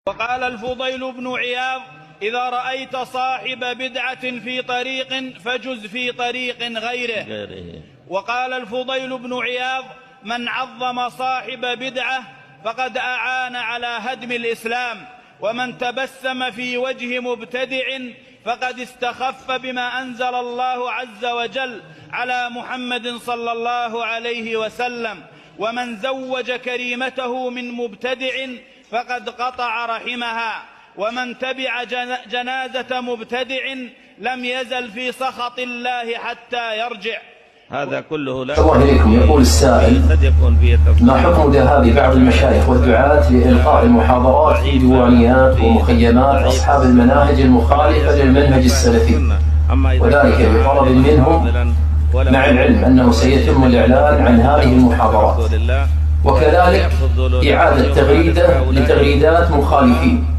وقال الفضيل بن عياض: إذا رأيت صاحب بدعة في طريق فجز في طريق غيره. وقال الفضيل بن عياض: من عظم صاحب بدعة فقد أعان على هدم الإسلام، ومن تبسم في وجه مبتدع فقد استخف بما أنزل الله عز وجل على محمد صلى الله عليه وسلم، ومن زوج كريمته من مبتدع فقد قطع رحمها، ومن تبع جنازة مبتدع لم يزل في سخط الله حتى يرجع. هذا كله لا الله إليكم. يقول السائل: ما حكم ذهاب بعض المشايخ والدعاة لإلقاء المحاضرات في ديوانيات ومخيمات أصحاب المناهج المخالفة للمنهج السلفي، وذلك بطلب منهم مع العلم أنه سيتم الإعلان عن هذه المحاضرات، وكذلك إعادة تغريدة لتغريدات مخالفين،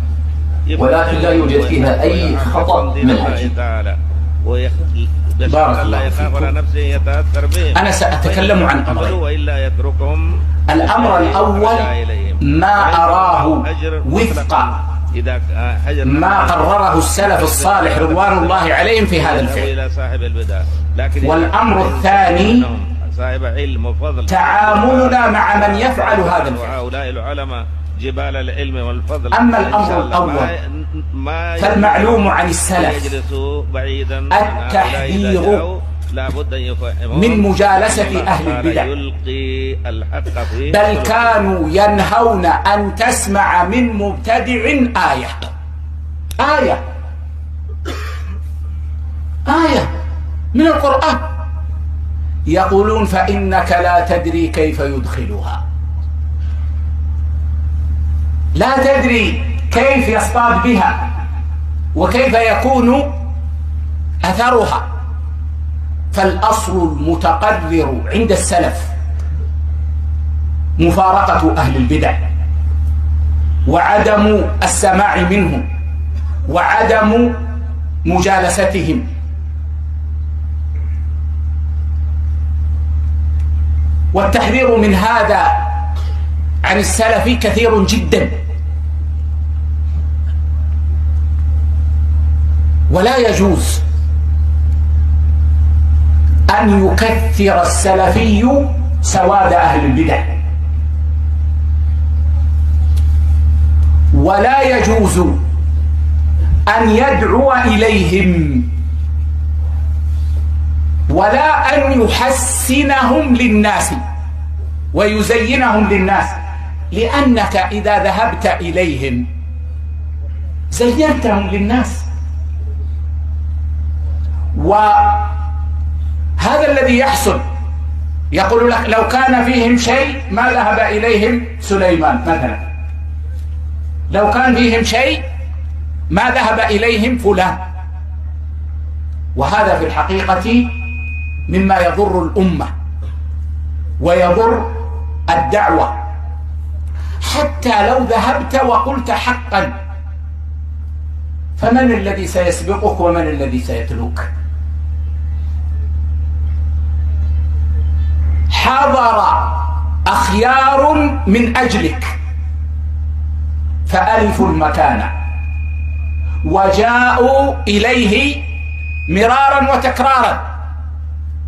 ولكن لا يوجد فيها أي خطأ منهجي؟ بارك الله فيكم. أنا سأتكلم عن أمرين. الأمر الأول ما أراه وفق ما قرره السلف الصالح رضوان الله عليهم في هذا الفعل. والأمر الثاني تعاملنا مع من يفعل هذا الفعل. جبال العلم والفضل. أما الأمر الأول فالمعلوم عن السلف التحذير من مجالسة أهل البدع، بل كانوا ينهون أن تسمع من مبتدع آية من القرآن، يقولون: فإنك لا تدري كيف يدخلها، لا تدري كيف يصطاد بها وكيف يكون أثرها. فالأصل المتقرر عند السلف مفارقة أهل البدع، وعدم السماع منهم، وعدم مجالستهم. والتحذير من هذا عن السلف كثير جدا، ولا يجوز أن يكثر السلفي سواد أهل البدع، ولا يجوز أن يدعو إليهم، ولا أن يحسنهم للناس ويزينهم للناس، لأنك إذا ذهبت إليهم زينتهم للناس. وهذا الذي يحصل، يقول لك: لو كان فيهم شيء ما ذهب إليهم سليمان مثلا، لو كان فيهم شيء ما ذهب إليهم فلان. وهذا في الحقيقة مما يضر الأمة ويضر الدعوة. حتى لو ذهبت وقلت حقا، فمن الذي سيسبقك ومن الذي سيتلوك؟ حضر أخيار من أجلك فألفوا المكان وجاءوا إليه مرارا وتكرارا.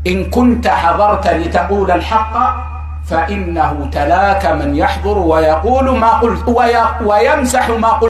إن كنت حضرت لتقول الحق فإنه تلاك من يحضر ويقول ما قلت ويمسح ما قلت.